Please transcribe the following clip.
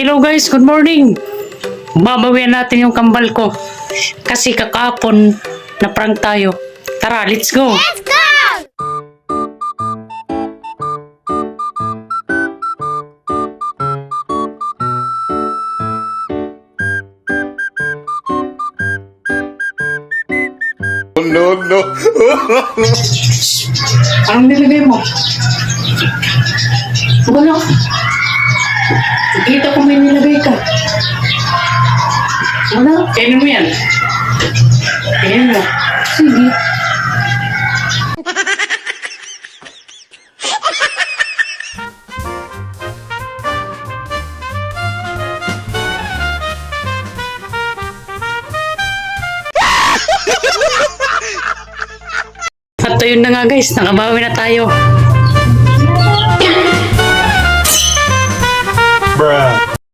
Hello guys, good morning. Babawian natin yung kambal ko. Kasi kakapon na prank tayo. Tara, let's go. Let's go! No, no. Anong nilagay mo? Wala. Kita ko may nilagay ka. Wala. Kainin mo yan. Kainin mo. Sige. At yun na nga guys, nakabawi na tayo. Bruh.